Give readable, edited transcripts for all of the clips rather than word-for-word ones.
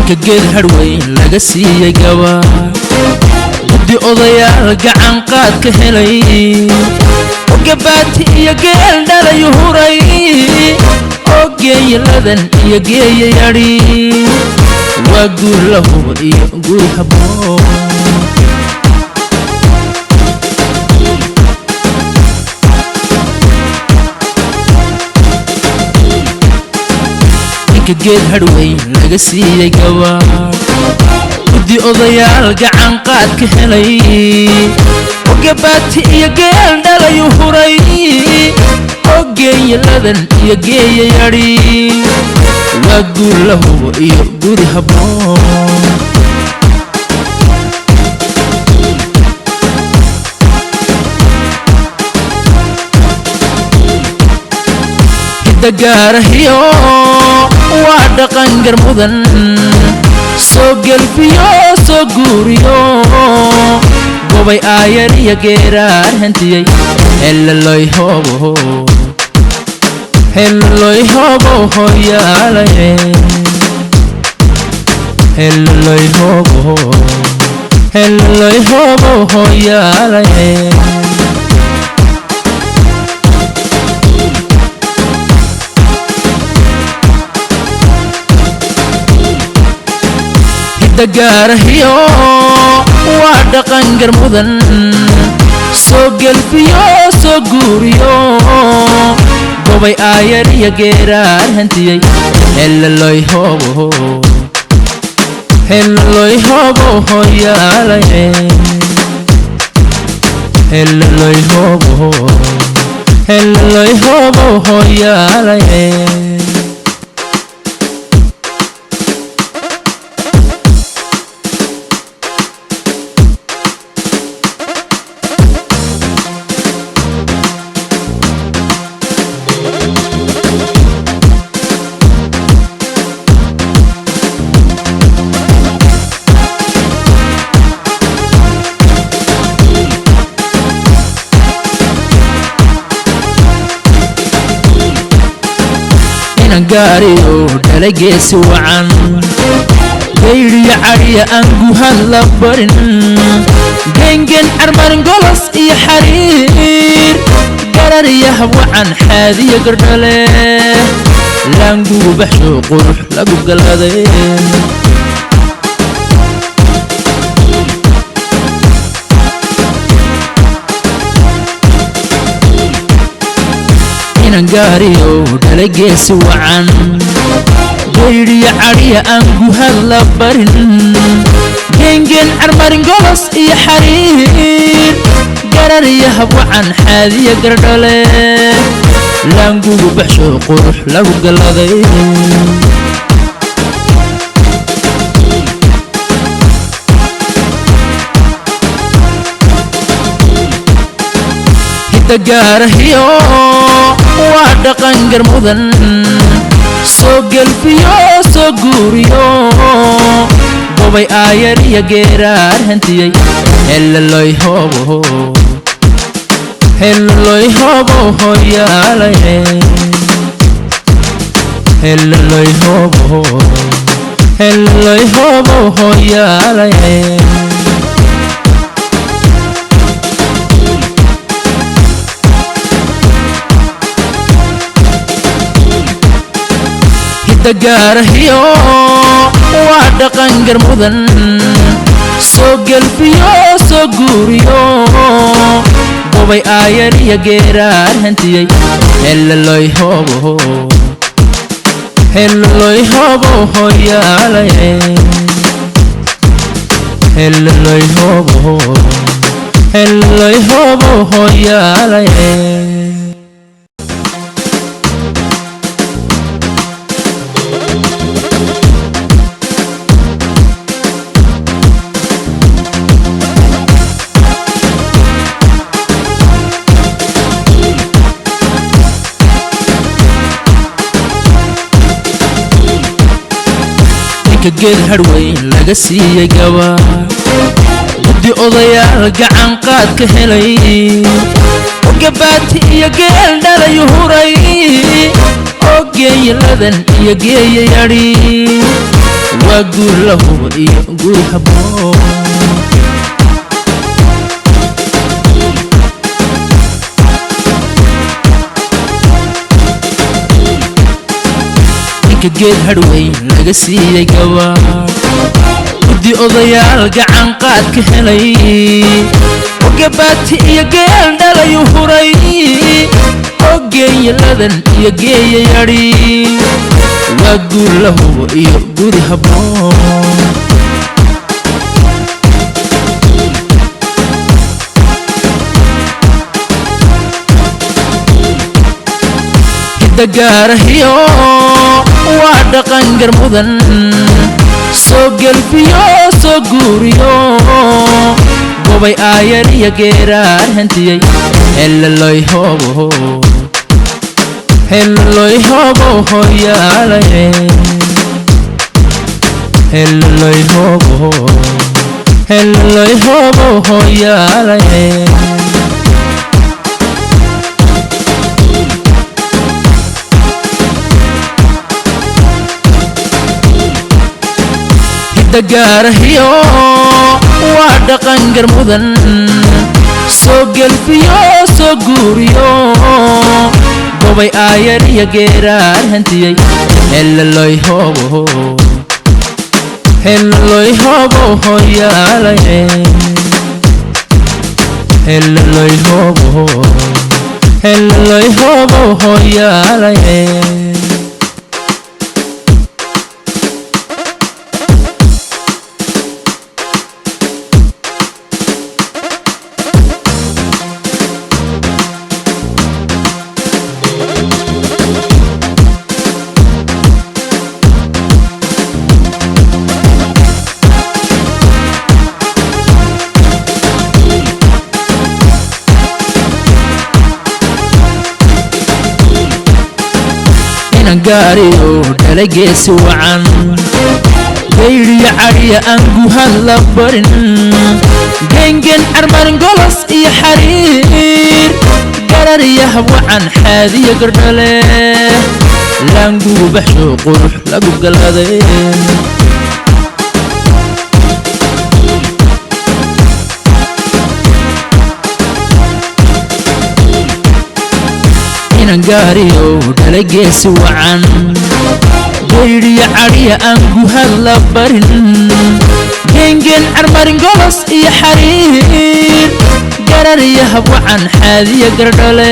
كجيل هروين لقسي جوا بدي أضيع قعن قاد كهلي وقبات يا جيل دار يهوري أوجي لذن يا جي يري وأقول له يقول حبو كجيل هروين لقسي جوا بدي أضيع قعن قاد كهلي وقبات يا جيل دار يهوري أوجي لذن يا جي يري وأقول له يقول حبو دقاره وعدقن قرمودن سوق الفيو سوق قوريو قوبي آير يا جيرار هنتي هل الله يهوبو هل الله يهوبو يا لي هل الله يهوبو هل الله يهوبو يا لي دقاره وعدقن قرمودن سوق الفيو سوق قوريو قوبي آير يا جيرار هنتي هل الله يهوبو هل الله يهوبو يا لي هل الله يهوبو هل الله يهوبو يا لي قاريو دلقيس وعن غيري عريا أنقوها اللبرن جنجن عرمان قلص إي حرير قرر يهوى عن حاذي قردله لانقو بحشو قروح لقو قلدين قاريو دلقيس وعن غيري عريا أنقوها اللبرن جنجن عرمان قلص إي حرير قرر يهوى عن حاذي قردله لانقو بحشو قروح لقو قلدين دقاره وعدقن قرمودن سوق الفيو سوق قوريو قوبي آير يا جيرار هنتي هل الله يهوبو هل الله يهوبو يا لي هل الله يهوبو هل الله يهوبو يا لي دقاره وعدقن قرمودن سوق الفيو سوق قوريو قوبي آير يا جيرار هنتي هل الله يهوبو هل الله يهوبو يا لي هل الله يهوبو هل الله يهوبو يا لي كجيل هروين لقسي جوا بدي أضيع قعن قاد كهلي وقبات يا جيل دار يهوري أوجي لذن يا جي يري وأقول له يقول حبون geed hadweyn laga siiyay gawaar gudi odayaal gacan qaad ka helay oo gabaati iyo geel dhalayu huray oo geeyaladan iyo geeya yadhi waa guur la hubo iyo guri habboon gaarahiyo waa dhaqan garmudan soo gelbiyo soo guuriyo gobay aayar iyo geeraar hantiyey helaloy hobo hoyaalaye helaloy hobo hoyaalaye gaarahiyo waa dhaqan garmudan soo gelbiyo soo guuriyo gobay aayar iyo geeraar hantiyey helaloy hobo hoyaalaye helaloy hobo hoyaalaye gaariyo dhalageesi wacan gayriya cadhiya aan guhan la barin gengen armarin golos iyo xariir garariya habwacan xaadiya gardhale laangugu baxsho qurux lagu galaday gaariyo dhalageesi wacan gayriya cadhiya aan guhan la barin gengen armarin golos iyo xariir garariya habwacan xaadiya gardhale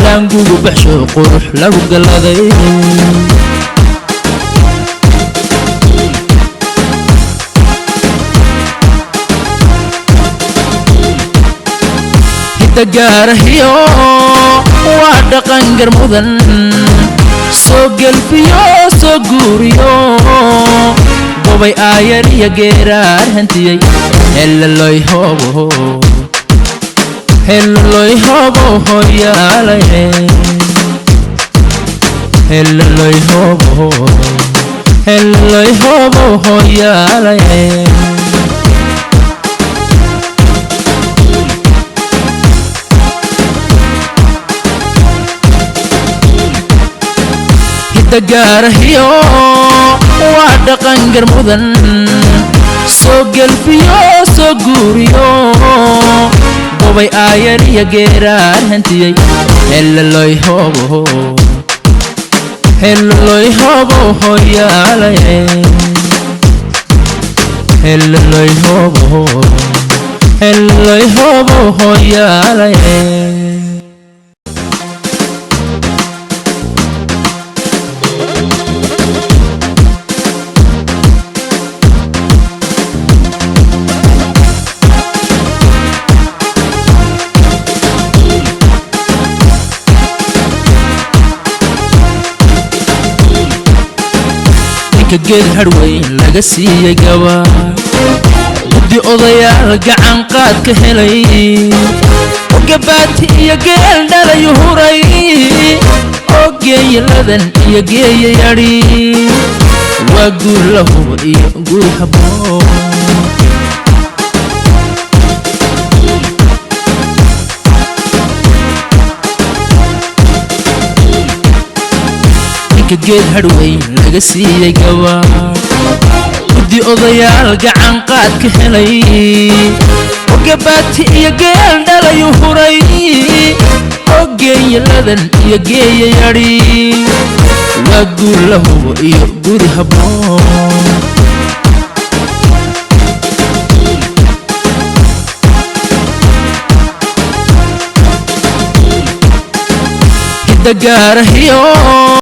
laangugu baxsho qurux lagu galaday gaarahiyo waa dhaqan garmudan soo gelbiyo soo guuriyo gobay aayar iyo geeraar hantiyey helaloy hobo hoyaalaye helaloy hobo hoyaalaye gaarahiyo waa dhaqan garmudan soo gelbiyo soo guuriyo gobay aayar iyo geeraar hantiyey helaloy hobo hoyaalaye helaloy hobo hoyaalaye geed hadweyn laga siiyay gawaar gudi odayaal gacan qaad ka helay oo gabaati iyo geel dhalayu huray oo geeyaladan iyo geeya yadhi waa guur la hubo iyo guri habboon geed hadhweyn laga siiyey gawaar guddi odayaal gacan qaad ka helay gabaati iyo geel dhalayu huray oo geeyaladan iyo geeya yadhi waa guur la hubo iyo guri habboon gidda gaarahiyo